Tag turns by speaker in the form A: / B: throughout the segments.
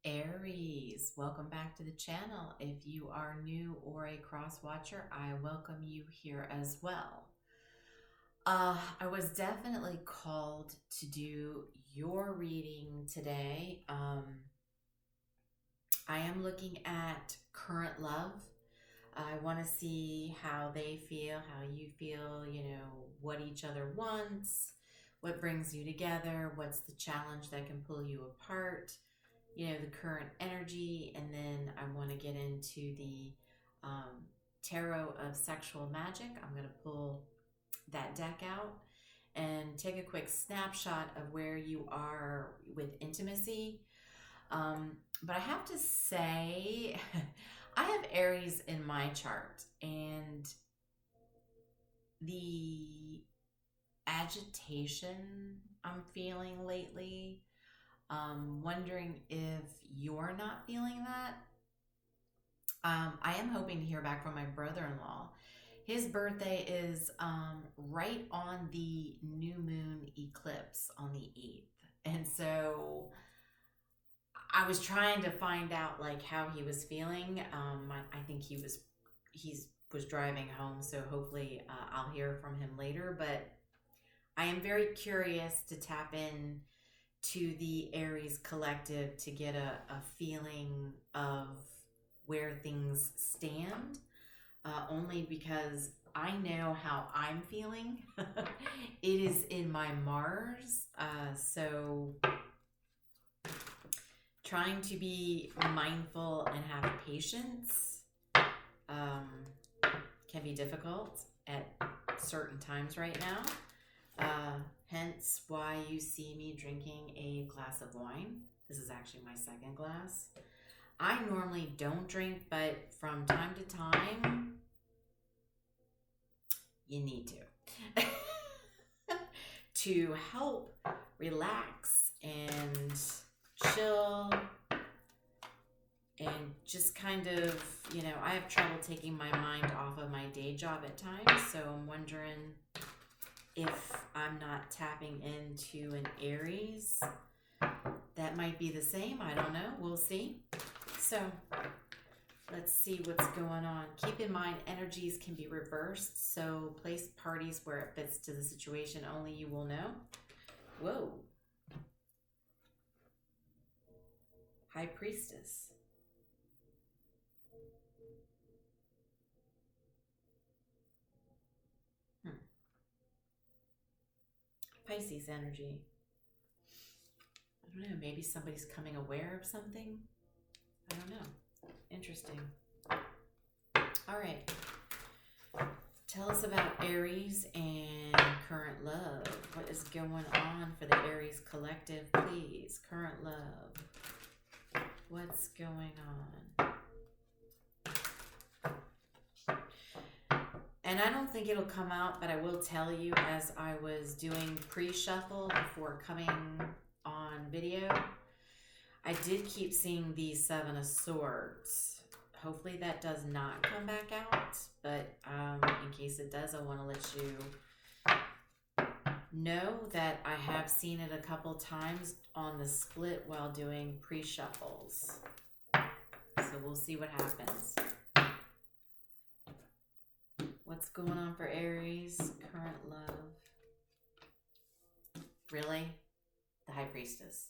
A: Aries, welcome back to the channel. If you are new or a cross watcher, I welcome you here as well. I was definitely called to do your reading today. I am looking at current love. I want to see how they feel, how you feel, what each other wants, what brings you together, what's the challenge that can pull you apart, the current energy. And then I want to get into the tarot of sexual magic. I'm going to pull that deck out and take a quick snapshot of where you are with intimacy. But I have to say, I have Aries in my chart, and the agitation I'm feeling lately, wondering if you're not feeling that. I am hoping to hear back from my brother-in-law. His birthday is right on the new moon eclipse on the 8th. And so I was trying to find out how he was feeling. I think he was driving home, so hopefully I'll hear from him later. But I am very curious to tap in to the Aries collective to get a feeling of where things stand, only because I know how I'm feeling. It is in my Mars, so trying to be mindful and have patience can be difficult at certain times right now. Hence why you see me drinking a glass of wine. This is actually my second glass. I normally don't drink, but from time to time, you need to. To help relax and chill and just kind of, I have trouble taking my mind off of my day job at times, so I'm wondering if I'm not tapping into an Aries. That might be the same. I don't know. We'll see. So let's see what's going on. Keep in mind, energies can be reversed, so place parties where it fits to the situation. Only you will know. Whoa. High Priestess. Pisces energy. I don't know, maybe somebody's coming aware of something. I don't know. Interesting. All right. Tell us about Aries and current love. What is going on for the Aries collective, please? Current love. What's going on? And I don't think it'll come out, but I will tell you, as I was doing pre-shuffle before coming on video, I did keep seeing the Seven of Swords. Hopefully that does not come back out, but in case it does, I want to let you know that I have seen it a couple times on the split while doing pre-shuffles. So we'll see what happens. What's going on for Aries? Current love. Really? The High Priestess.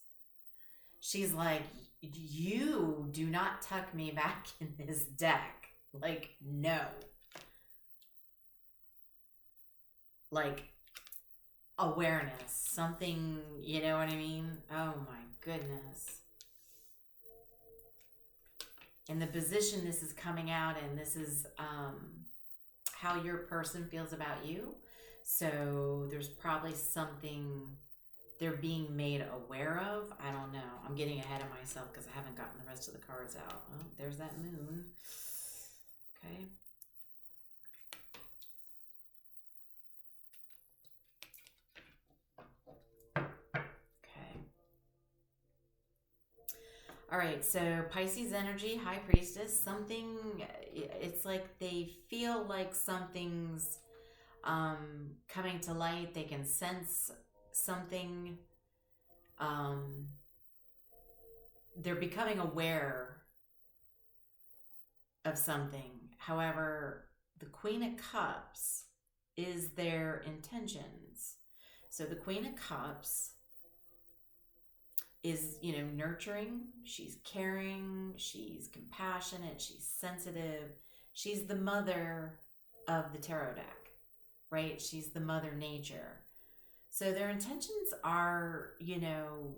A: She's like, you do not tuck me back in this deck. No. Awareness. Something, you know what I mean? Oh my goodness. In the position this is coming out, and this is how your person feels about you. So there's probably something they're being made aware of. I don't know. I'm getting ahead of myself because I haven't gotten the rest of the cards out. Oh, there's that moon. Okay. Okay. All right. So Pisces energy, High Priestess, something, it's like they feel like something's coming to light. They can sense something they're becoming aware of something. However, the Queen of Cups is their intentions. So the Queen of Cups is, you know, nurturing. She's caring. She's compassionate. She's sensitive. She's the mother of the tarot deck, right? She's the mother nature. So their intentions are, you know,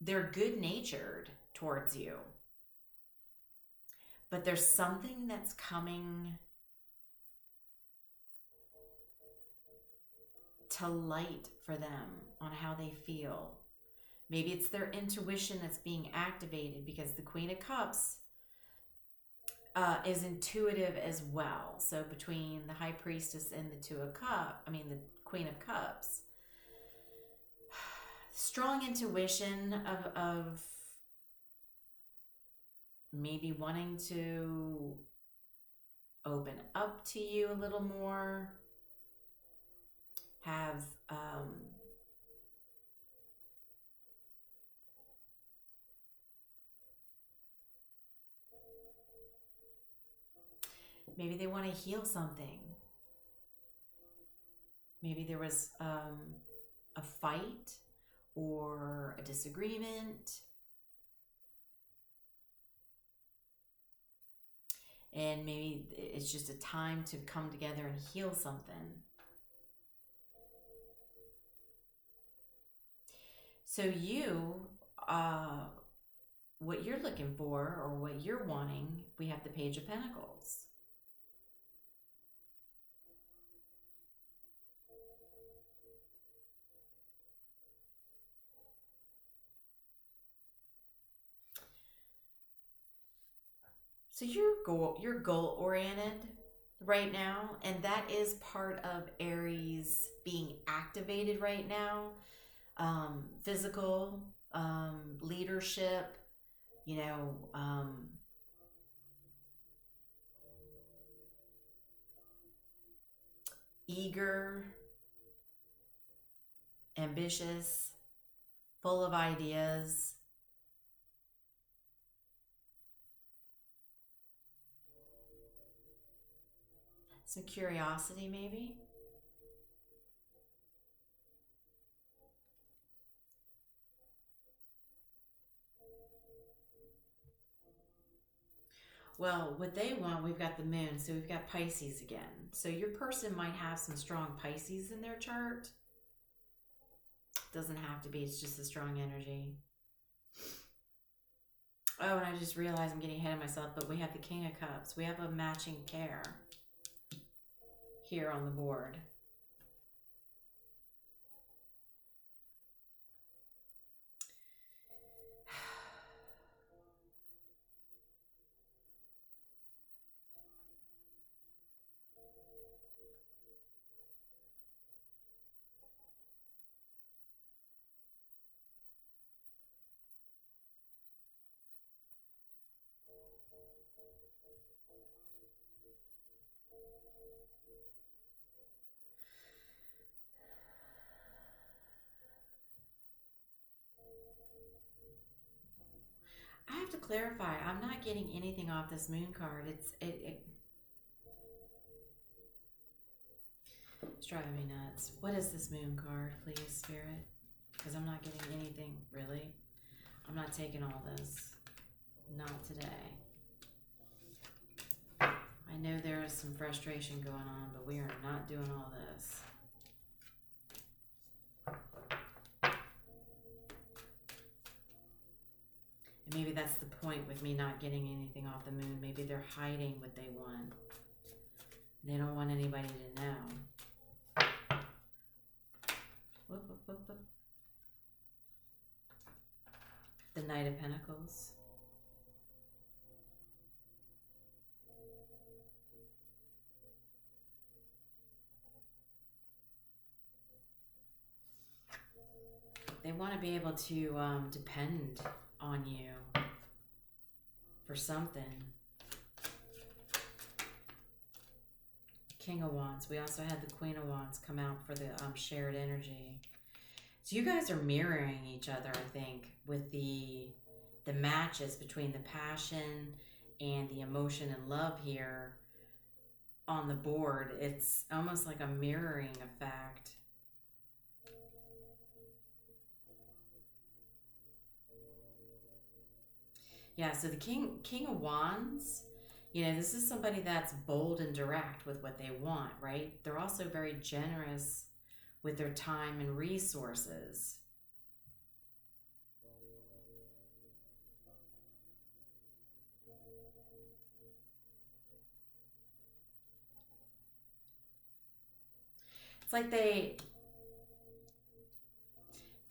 A: they're good-natured towards you. But there's something that's coming to light for them on how they feel. Maybe it's their intuition that's being activated, because the Queen of Cups is intuitive as well. So between the High Priestess and the the Queen of Cups, strong intuition of maybe wanting to open up to you a little more, have maybe they want to heal something. Maybe there was a fight or a disagreement, and maybe it's just a time to come together and heal something. So you, what you're looking for or what you're wanting, we have the Page of Pentacles. So you're goal oriented right now, and that is part of Aries being activated right now. Physical, leadership, you know, eager, ambitious, full of ideas. Some curiosity, maybe. Well, what they want, we've got the moon, so we've got Pisces again. So your person might have some strong Pisces in their chart. Doesn't have to be, it's just a strong energy. Oh, and I just realized I'm getting ahead of myself, but we have the King of Cups. We have a matching pair here on the board. I have to clarify, I'm not getting anything off this moon card. It's driving me nuts. What is this moon card, please, Spirit? Because I'm not getting anything, really. I'm not taking all this. Not today. I know there is some frustration going on, but we are not doing all this. And maybe that's the point with me not getting anything off the moon. Maybe they're hiding what they want. They don't want anybody to know. Whoop, whoop, whoop, whoop. The Knight of Pentacles. They want to be able to depend on you for something. King of Wands. We also had the Queen of Wands come out for the shared energy. So you guys are mirroring each other, I think, with the matches between the passion and the emotion and love here on the board. It's almost like a mirroring effect. Yeah, so the King of Wands, you know, this is somebody that's bold and direct with what they want, right? They're also very generous with their time and resources. It's like they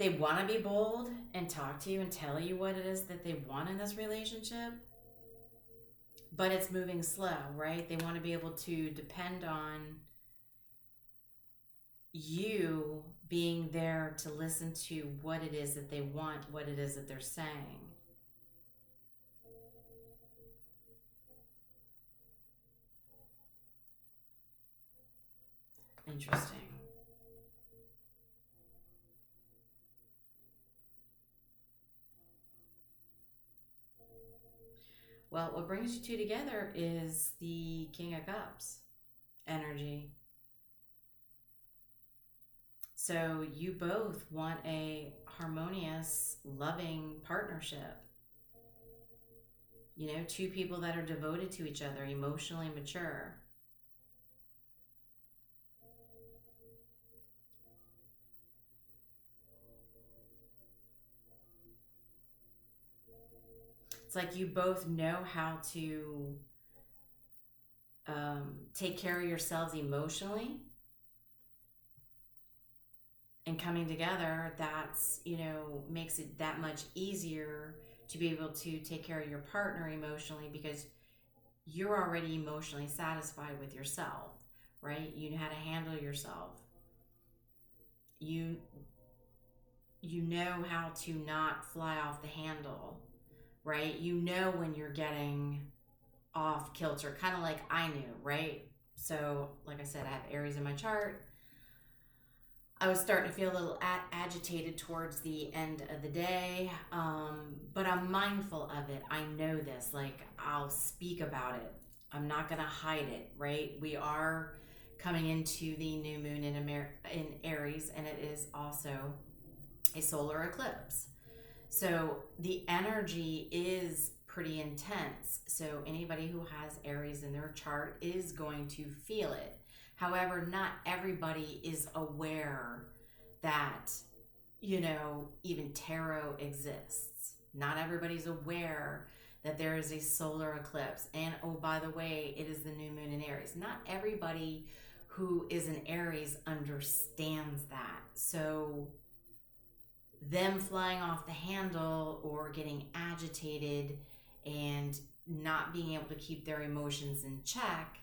A: want to be bold and talk to you and tell you what it is that they want in this relationship, but it's moving slow, right? They want to be able to depend on you being there to listen to what it is that they want, what it is that they're saying. Interesting. Well, what brings you two together is the King of Cups energy. So you both want a harmonious, loving partnership. You know, two people that are devoted to each other, emotionally mature. It's like you both know how to take care of yourselves emotionally, and coming together, that's, you know, makes it that much easier to be able to take care of your partner emotionally, because you're already emotionally satisfied with yourself, right? You know how to handle yourself. You know how to not fly off the handle, right? You know when you're getting off kilter, kind of like I knew, right? So, like I said, I have Aries in my chart. I was starting to feel a little agitated towards the end of the day, but I'm mindful of it. I know this, like, I'll speak about it. I'm not going to hide it, right? We are coming into the new moon in Aries, and it is also a solar eclipse. So the energy is pretty intense. So anybody who has Aries in their chart is going to feel it. However, not everybody is aware that, you know, even tarot exists. Not everybody's aware that there is a solar eclipse. And oh, by the way, it is the new moon in Aries. Not everybody who is in Aries understands that. So them flying off the handle or getting agitated and not being able to keep their emotions in check,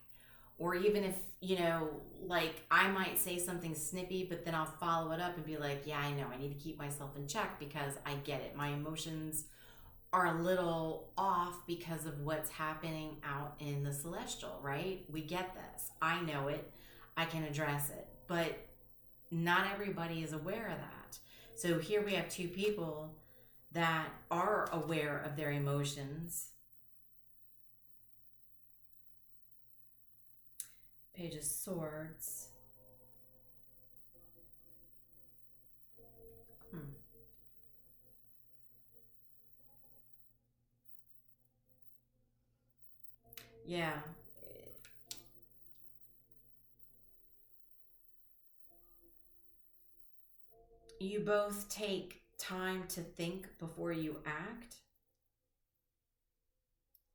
A: or even if, you know, like I might say something snippy, but then I'll follow it up and be like, yeah, I know, I need to keep myself in check because I get it. My emotions are a little off because of what's happening out in the celestial, right? We get this. I know it. I can address it. But not everybody is aware of that. So here we have two people that are aware of their emotions. Page of Swords. Yeah. You both take time to think before you act.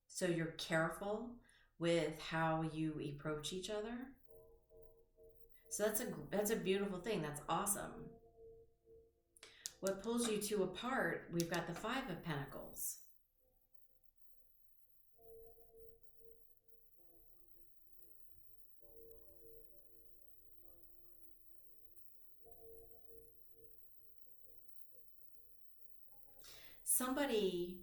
A: So you're careful with how you approach each other. So that's a beautiful thing. That's awesome. What pulls you two apart, we've got the Five of Pentacles. Somebody,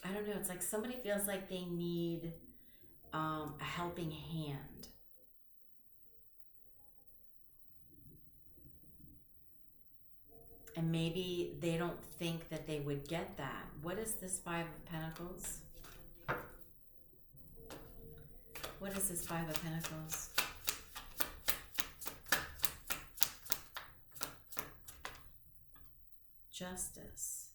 A: I don't know, it's like somebody feels like they need a helping hand. And maybe they don't think that they would get that. What is this Five of Pentacles? What is this Five of Pentacles? Justice.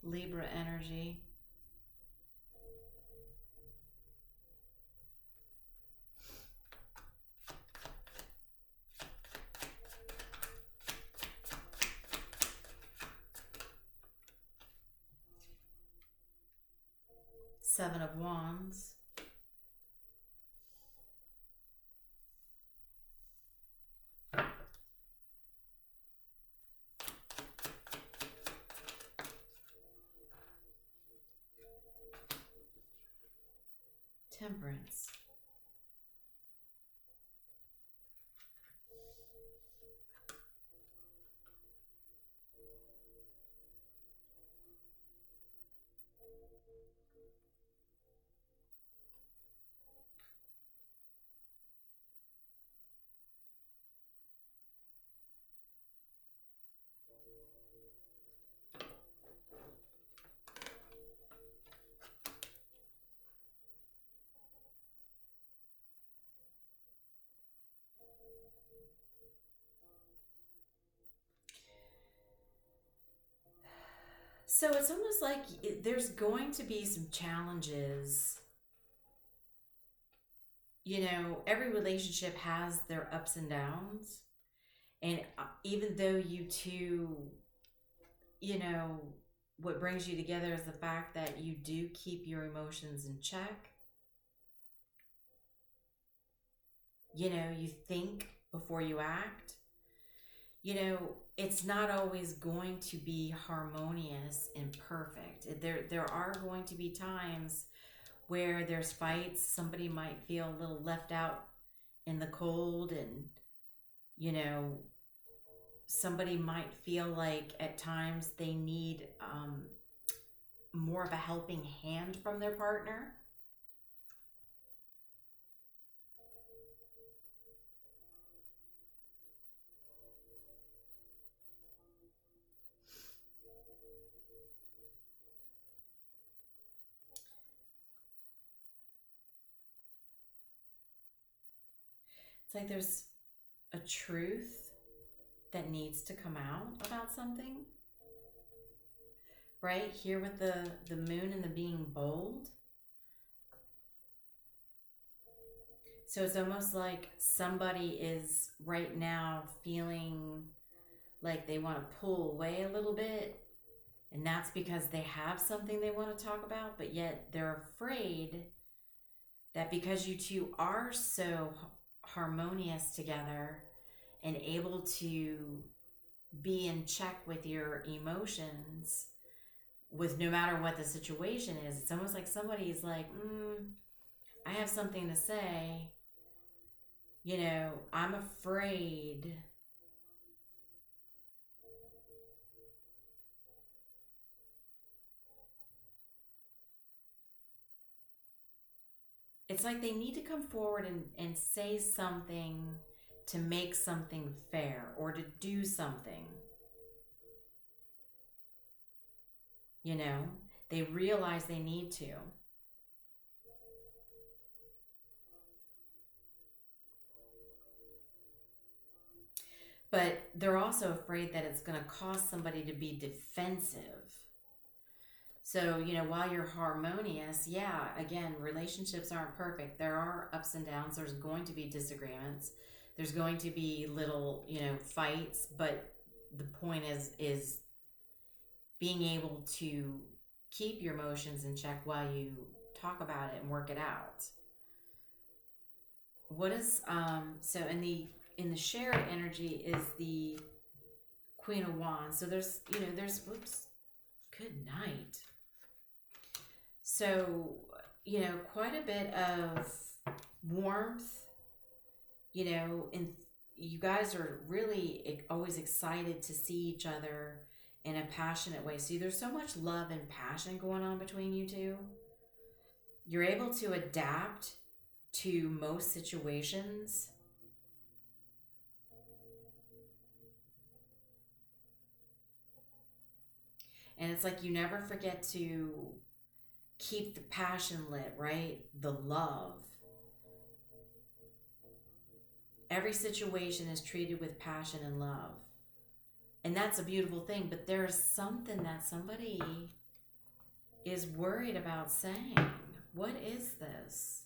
A: Libra energy. Seven of Wands. Temperance. So it's almost like there's going to be some challenges. You know, every relationship has their ups and downs. And even though you two, you know, what brings you together is the fact that you do keep your emotions in check. You know, you think before you act. You know, it's not always going to be harmonious and perfect. There are going to be times where there's fights. Somebody might feel a little left out in the cold, and, you know, somebody might feel like at times they need more of a helping hand from their partner. It's like there's a truth that needs to come out about something. Right here with the moon and the being bold. So it's almost like somebody is right now feeling like they want to pull away a little bit. And that's because they have something they want to talk about, but yet they're afraid that because you two are so harmonious together and able to be in check with your emotions, with no matter what the situation is, it's almost like somebody's like, I have something to say. You know, I'm afraid. It's like they need to come forward and say something to make something fair or to do something. You know, they realize they need to. But they're also afraid that it's going to cause somebody to be defensive. So, you know, while you're harmonious, yeah, again, relationships aren't perfect. There are ups and downs. There's going to be disagreements. There's going to be little, you know, fights. But the point is being able to keep your emotions in check while you talk about it and work it out. What is, so in the shared energy is the Queen of Wands. So there's, you know, whoops, good night. So, you know, quite a bit of warmth, you know, and you guys are really always excited to see each other in a passionate way. See, there's so much love and passion going on between you two. You're able to adapt to most situations. And it's like you never forget to keep the passion lit, right? The love. Every situation is treated with passion and love. And that's a beautiful thing. But there's something that somebody is worried about saying. What is this?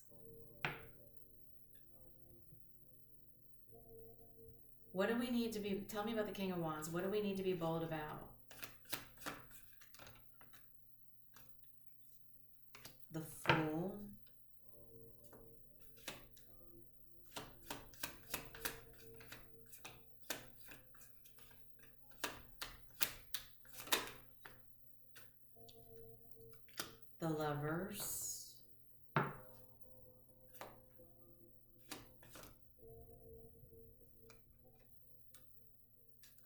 A: What do we need to be, tell me about the King of Wands. What do we need to be bold about? The Fool. The Lovers.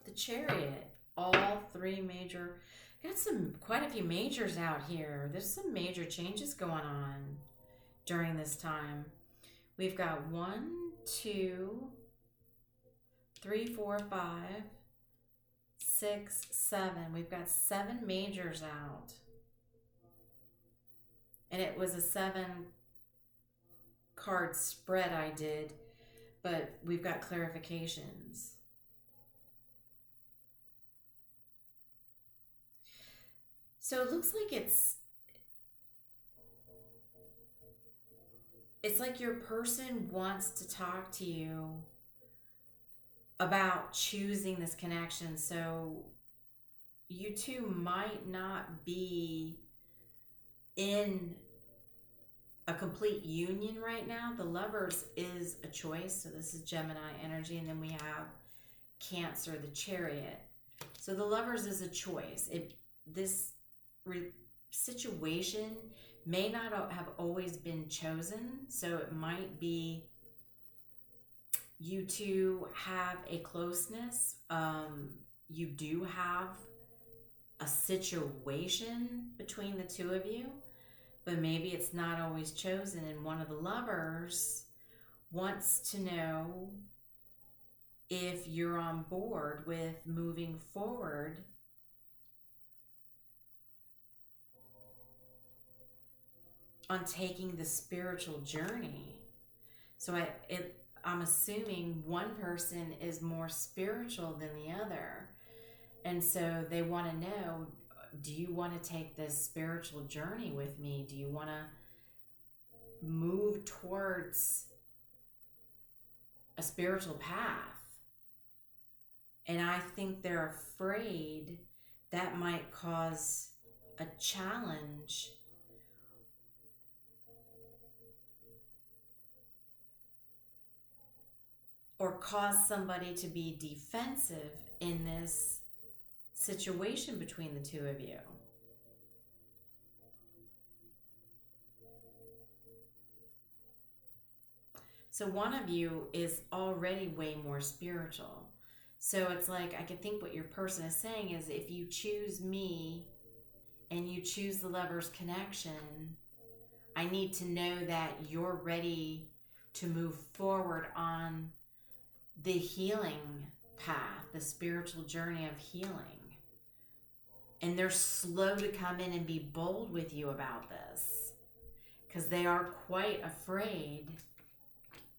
A: The Chariot. All three major, got quite a few majors out here. There's some major changes going on during this time. We've got 1, 2, 3, 4, 5, 6, 7. We've got 7 majors out. And it was a 7 card spread I did, but we've got clarifications. So it looks like it's like your person wants to talk to you about choosing this connection. So you two might not be in a complete union right now. The Lovers is a choice. So this is Gemini energy. And then we have Cancer, the Chariot. So the Lovers is a choice. This situation may not have always been chosen. So it might be you two have a closeness. You do have a situation between the two of you, but maybe it's not always chosen. And one of the Lovers wants to know if you're on board with moving forward on taking the spiritual journey. So I'm assuming one person is more spiritual than the other. And so they want to know, do you want to take this spiritual journey with me? Do you want to move towards a spiritual path? And I think they're afraid that might cause a challenge or cause somebody to be defensive in this situation between the two of you. So one of you is already way more spiritual. So it's like, I could think what your person is saying is, if you choose me and you choose the Lovers connection, I need to know that you're ready to move forward on the healing path, the spiritual journey of healing. And they're slow to come in and be bold with you about this because they are quite afraid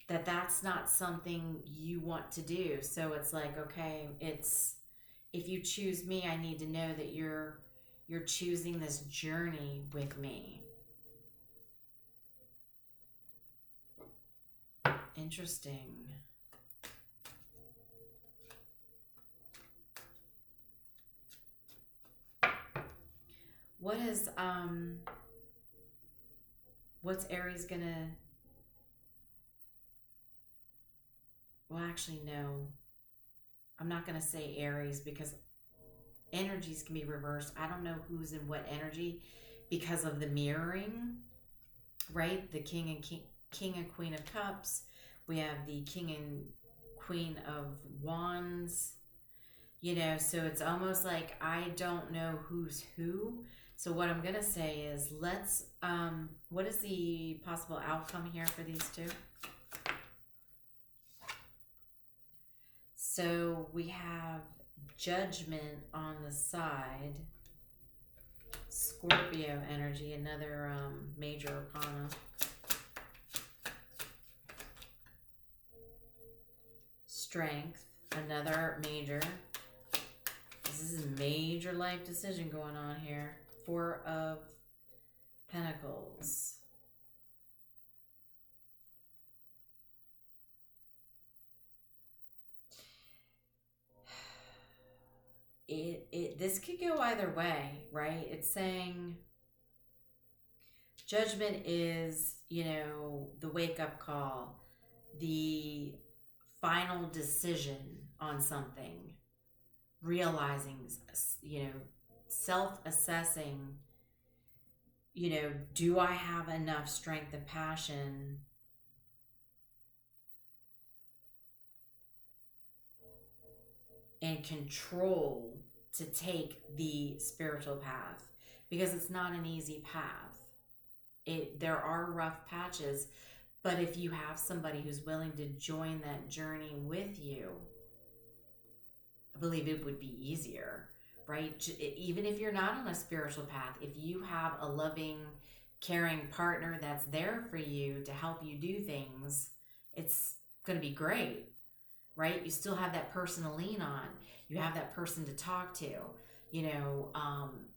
A: that that's not something you want to do. So it's like, okay, if you choose me, I need to know that you're choosing this journey with me. Interesting. What's Aries gonna, well, actually, no. I'm not gonna say Aries because energies can be reversed. I don't know who's in what energy because of the mirroring, right? The King and Queen of Cups. We have the King and Queen of Wands. You know, so it's almost like I don't know who's who. So what I'm going to say is what is the possible outcome here for these two? So we have Judgment on the side. Scorpio energy, another major arcana. Strength, another major. This is a major life decision going on here. Four of Pentacles. This could go either way, right? It's saying judgment is, you know, the wake-up call, the final decision on something, realizing, you know, self-assessing, you know, do I have enough strength and passion and control to take the spiritual path? Because it's not an easy path. There are rough patches, but if you have somebody who's willing to join that journey with you, I believe it would be easier, right? Even if you're not on a spiritual path, if you have a loving, caring partner that's there for you to help you do things, it's going to be great, right? You still have that person to lean on. You have that person to talk to. You know,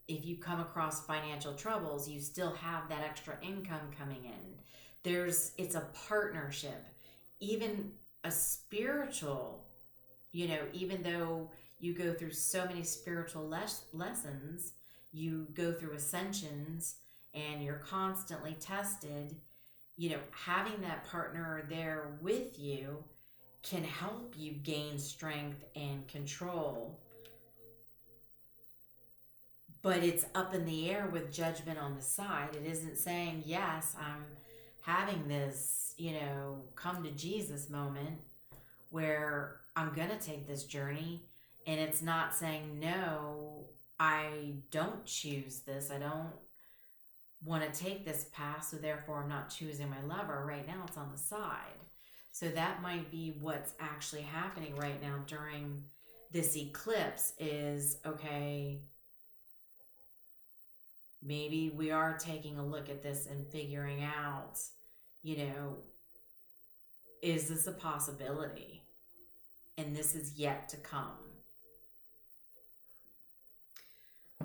A: if you come across financial troubles, you still have that extra income coming in. It's a partnership. Even a spiritual, you know, even though you go through so many spiritual lessons, you go through ascensions and you're constantly tested, you know, having that partner there with you can help you gain strength and control. But it's up in the air with judgment on the side. It isn't saying, yes, I'm having this, you know, come to Jesus moment where I'm going to take this journey. And it's not saying, no, I don't choose this. I don't want to take this path, so therefore I'm not choosing my lover. Right now it's on the side. So that might be what's actually happening right now during this eclipse is, okay, maybe we are taking a look at this and figuring out, you know, is this a possibility? And this is yet to come.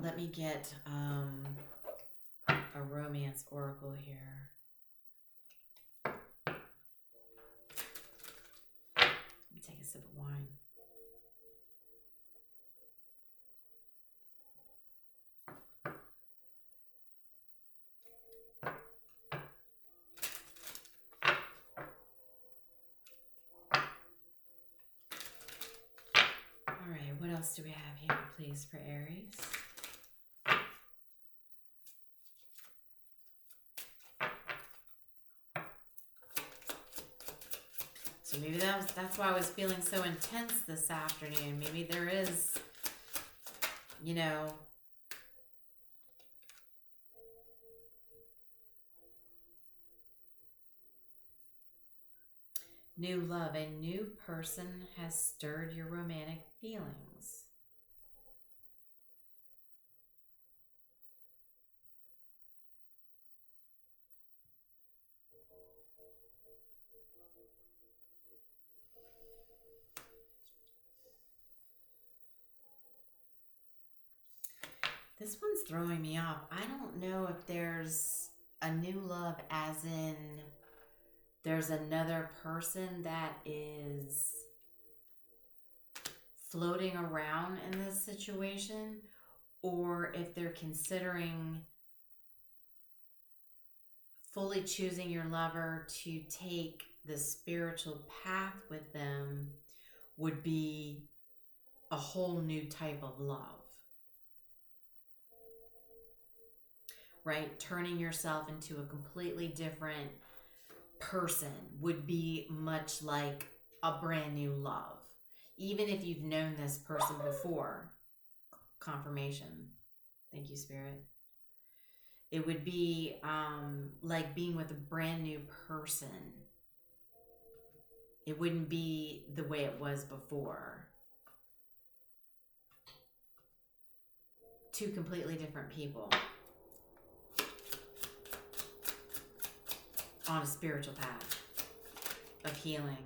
A: Let me get a romance oracle here. Let me take a sip of wine. All right, what else do we have here, please, for Aries? So maybe that's why I was feeling so intense this afternoon. Maybe there is, you know, new love. A new person has stirred your romantic feelings. This one's throwing me off. I don't know if there's a new love as in there's another person that is floating around in this situation, or if they're considering fully choosing your lover to take the spiritual path with them would be a whole new type of love. Right? Turning yourself into a completely different person would be much like a brand new love. Even if you've known this person before. Confirmation. Thank you, Spirit. It would be like being with a brand new person. It wouldn't be the way it was before. Two completely different people. on a spiritual path of healing,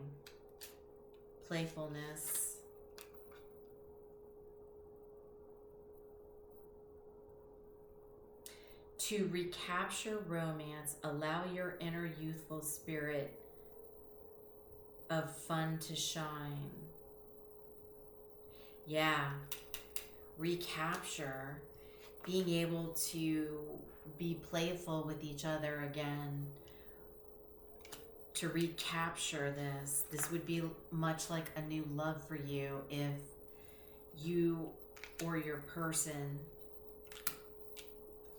A: playfulness, to recapture romance. Allow your inner youthful spirit of fun to shine. Yeah, recapture, being able to be playful with each other again, to recapture this. This would be much like a new love for you if you or your person,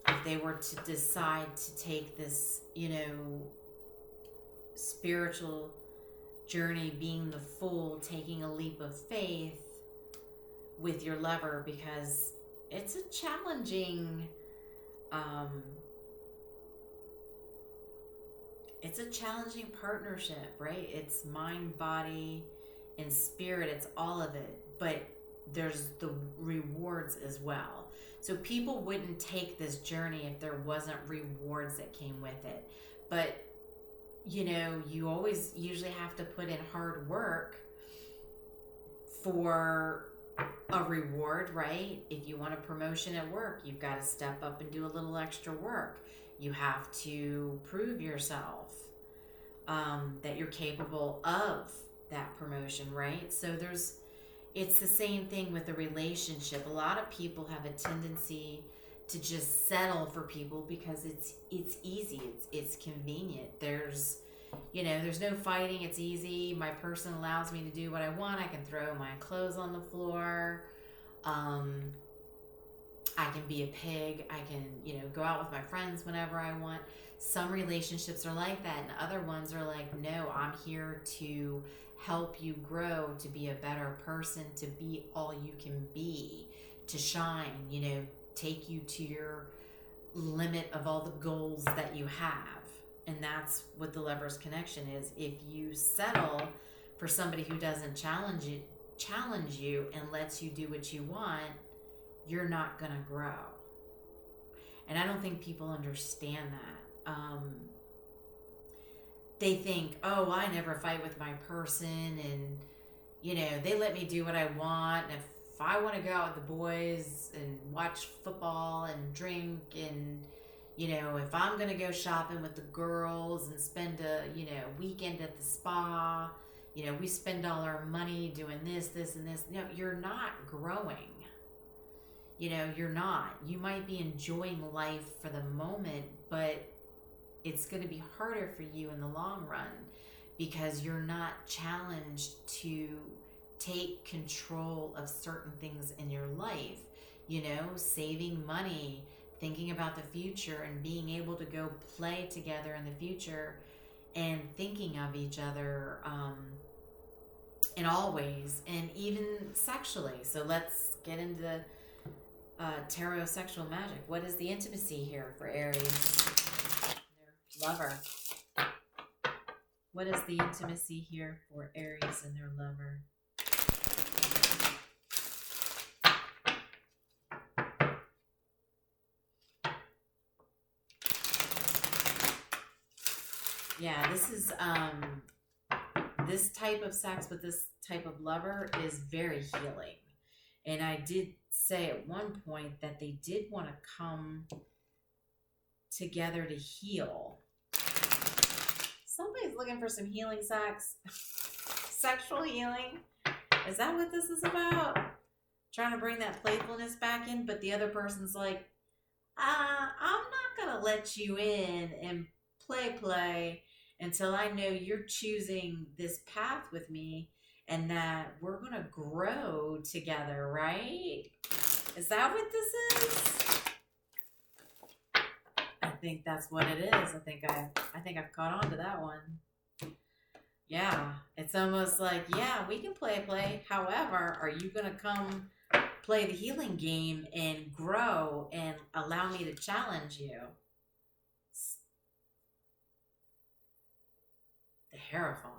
A: if they were to decide to take this, you know, spiritual journey, being the fool, taking a leap of faith with your lover, because it's a challenging partnership, right? It's mind, body, and spirit. It's all of it, but there's the rewards as well. So people wouldn't take this journey if there wasn't rewards that came with it. But you know, you always usually have to put in hard work for a reward, right? If you want a promotion at work, you've got to step up and do a little extra work. You have to prove yourself that you're capable of that promotion, right? So it's the same thing with a relationship. A lot of people have a tendency to just settle for people because it's easy, it's convenient. There's no fighting, it's easy. My person allows me to do what I want. I can throw my clothes on the floor. I can be a pig. I can, go out with my friends whenever I want. Some relationships are like that, and other ones are like, no, I'm here to help you grow, to be a better person, to be all you can be, to shine, take you to your limit of all the goals that you have. And that's what the Lover's connection is. If you settle for somebody who doesn't challenge you and lets you do what you want, you're not gonna grow. And I don't think people understand that. They think, oh, I never fight with my person, and they let me do what I want. And if I want to go out with the boys and watch football and drink, and if I'm gonna go shopping with the girls and spend a weekend at the spa, we spend all our money doing this and this. No, you're not growing. You're not. You might be enjoying life for the moment, but it's going to be harder for you in the long run because you're not challenged to take control of certain things in your life. Saving money, thinking about the future, and being able to go play together in the future, and thinking of each other in all ways, and even sexually. So let's get into tarot sexual magic. What is the intimacy here for Aries? Their lover. What is the intimacy here for Aries and their lover? Yeah, this is this type of sex with this type of lover is very healing. And I did say at one point that they did want to come together to heal. Somebody's looking for some healing sex. Sexual healing. Is that what this is about? Trying to bring that playfulness back in, but the other person's like, I'm not going to let you in and play until I know you're choosing this path with me and that we're going to grow together, right? Is that what this is? I think that's what it is. I think I've caught on to that one. Yeah, it's almost like, yeah, we can play. However, are you going to come play the healing game and grow and allow me to challenge you? The Hierophant.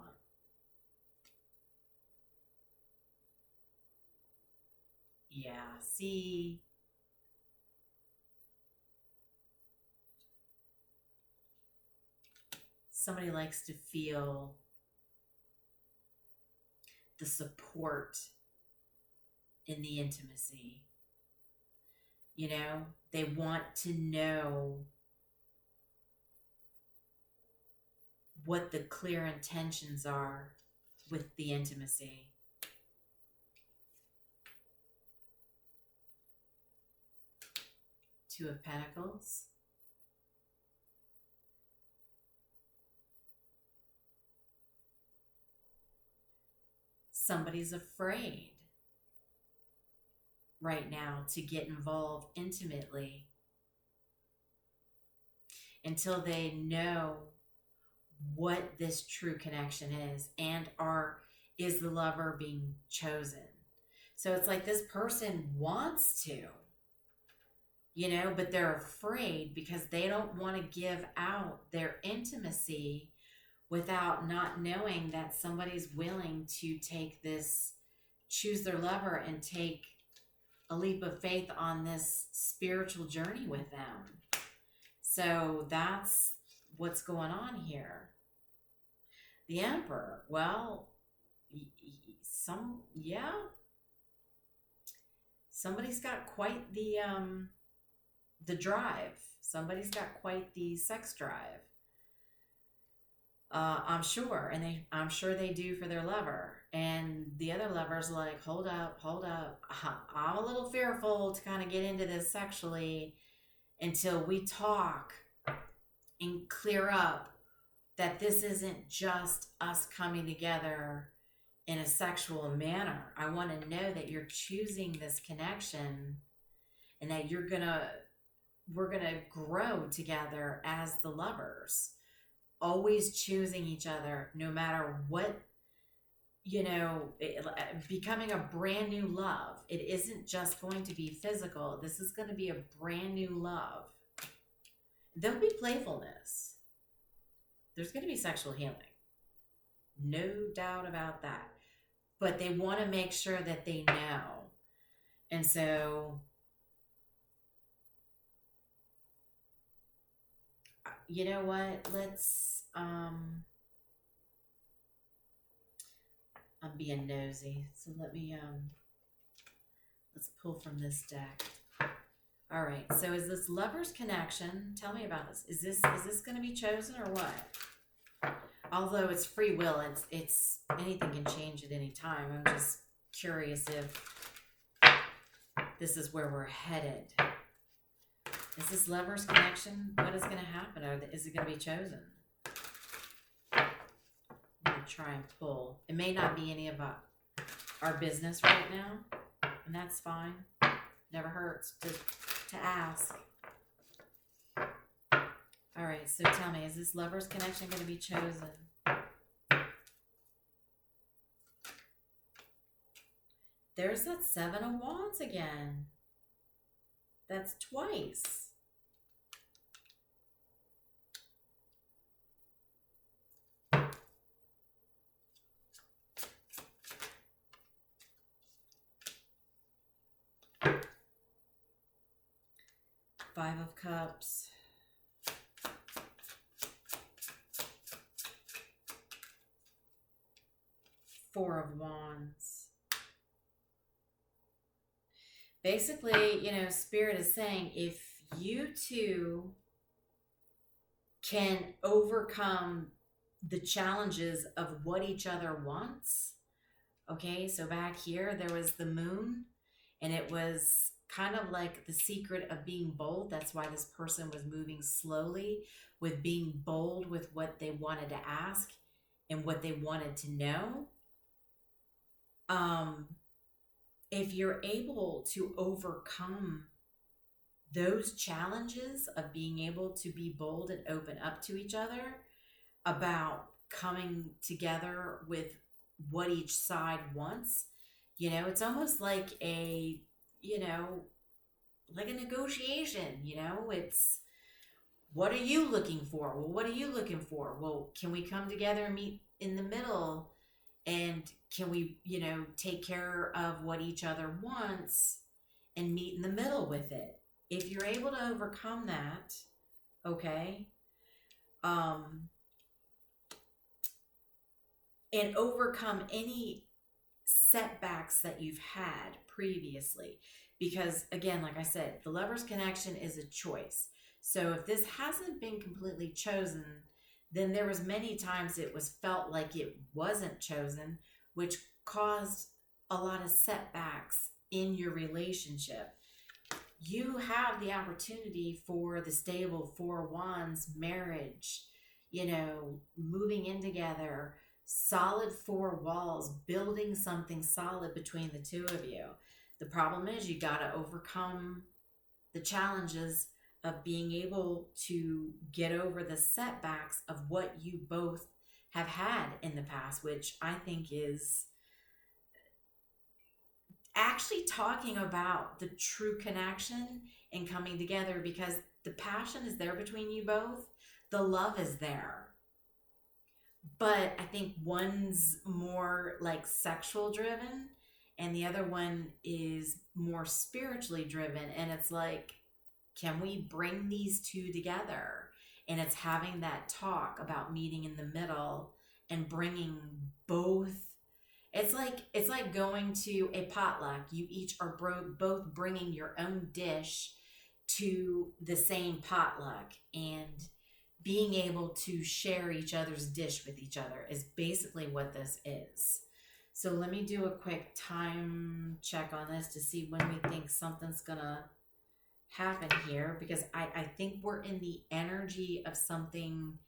A: Yeah, see. somebody likes to feel the support in the intimacy. You know, they want to know what the clear intentions are with the intimacy. Two of Pentacles. Somebody's afraid right now to get involved intimately until they know what this true connection is, and is the lover being chosen. So it's like this person wants to, you know, but they're afraid because they don't want to give out their intimacy without not knowing that somebody's willing to take this, choose their lover and take a leap of faith on this spiritual journey with them. So that's what's going on here. The Emperor, well, somebody's got quite the drive. Somebody's got quite the sex drive. I'm sure, and I'm sure they do for their lover. And the other lover's like, hold up. I'm a little fearful to kind of get into this sexually until we talk and clear up that this isn't just us coming together in a sexual manner. I want to know that you're choosing this connection and that we're gonna grow together as the lovers, always choosing each other no matter what, you know, becoming a brand new love. It isn't just going to be physical. This is going to be a brand new love. There'll be playfulness. There's going to be sexual healing. No doubt about that. But they want to make sure that they know. And so, you know what? Let's, I'm being nosy. So let's pull from this deck. All right. So is this lover's connection? Tell me about this. Is this going to be chosen or what? Although it's free will, it's anything can change at any time. I'm just curious if this is where we're headed. Is this lover's connection? What is going to happen? Is it going to be chosen? I'm going to try and pull. It may not be any of our business right now, and that's fine. Never hurts to ask. All right, so tell me, is this lover's connection going to be chosen? There's that Seven of Wands again. That's twice. Five of Cups. Four of Wands. Basically, you know, Spirit is saying if you two can overcome the challenges of what each other wants, okay, so back here there was the moon, and it was kind of like the secret of being bold. That's why this person was moving slowly with being bold with what they wanted to ask and what they wanted to know. If you're able to overcome those challenges of being able to be bold and open up to each other about coming together with what each side wants, you know, it's almost like a, you know, like a negotiation, you know, it's, what are you looking for? Well, what are you looking for? Well, can we come together and meet in the middle? And can we, you know, take care of what each other wants and meet in the middle with it? If you're able to overcome that, okay, and overcome any setbacks that you've had previously. Because again, like I said, the Lover's connection is a choice. So if this hasn't been completely chosen, then there was many times it was felt like it wasn't chosen, which caused a lot of setbacks in your relationship. You have the opportunity for the stable Four Wands marriage, moving in together, solid four walls, building something solid between the two of you. The problem is you got to overcome the challenges of being able to get over the setbacks of what you both have had in the past, which I think is actually talking about the true connection and coming together, because the passion is there between you both. The love is there. But I think one's more like sexual driven and the other one is more spiritually driven. And it's like, can we bring these two together? And it's having that talk about meeting in the middle and bringing both. It's like going to a potluck. You each are both bringing your own dish to the same potluck, and being able to share each other's dish with each other is basically what this is. So let me do a quick time check on this to see when we think something's gonna happen here, because I think we're in the energy of something.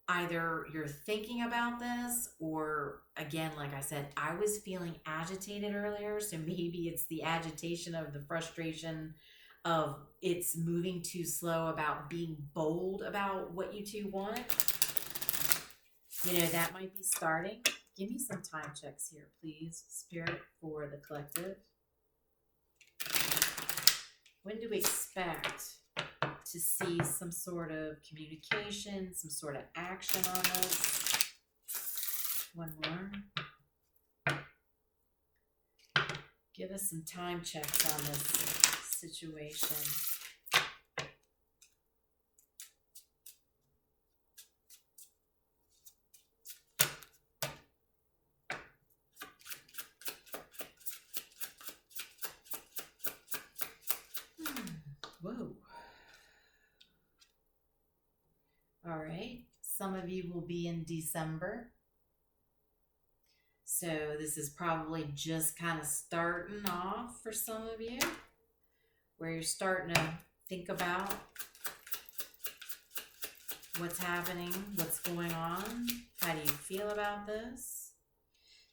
A: Either you're thinking about this, or again, like I said, I was feeling agitated earlier, so maybe it's the agitation of the frustration of it's moving too slow, about being bold about what you two want. That might be starting. Give me some time checks here, please, Spirit, for the collective. When do we expect to see some sort of communication, some sort of action on this? One more. Give us some time checks on this situation. Whoa. All right. Some of you will be in December. So this is probably just kind of starting off for some of you, where you're starting to think about what's happening, what's going on. How do you feel about this?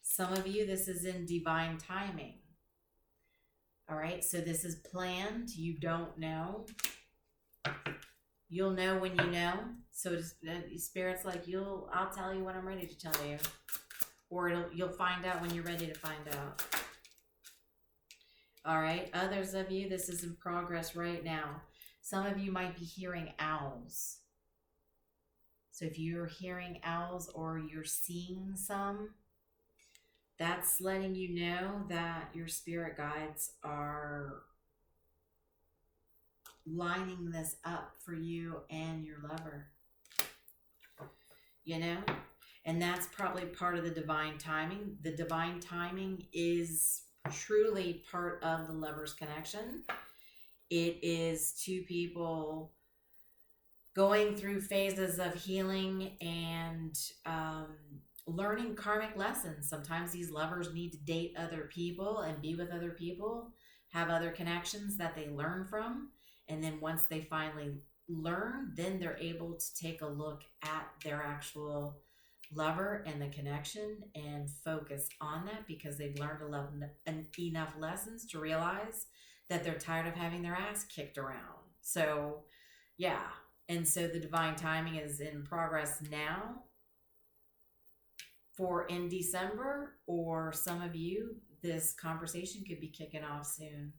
A: Some of you, this is in divine timing. All right, so this is planned. You don't know. You'll know when you know. So Spirit's like, I'll tell you when I'm ready to tell you. Or you'll find out when you're ready to find out. All right, others of you, this is in progress right now. Some of you might be hearing owls. So if you're hearing owls or you're seeing some, that's letting you know that your spirit guides are lining this up for you and your lover. And that's probably part of the divine timing. The divine timing is truly part of the lover's connection. It is two people going through phases of healing and learning karmic lessons. Sometimes these lovers need to date other people and be with other people, have other connections that they learn from. And then once they finally learn, then they're able to take a look at their actual lover and the connection and focus on that, because they've learned enough lessons to realize that they're tired of having their ass kicked around. So, yeah. And so the divine timing is in progress now for in December, or some of you, this conversation could be kicking off soon.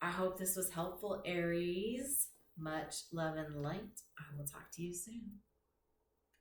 A: I hope this was helpful, Aries. Much love and light. I will talk to you soon.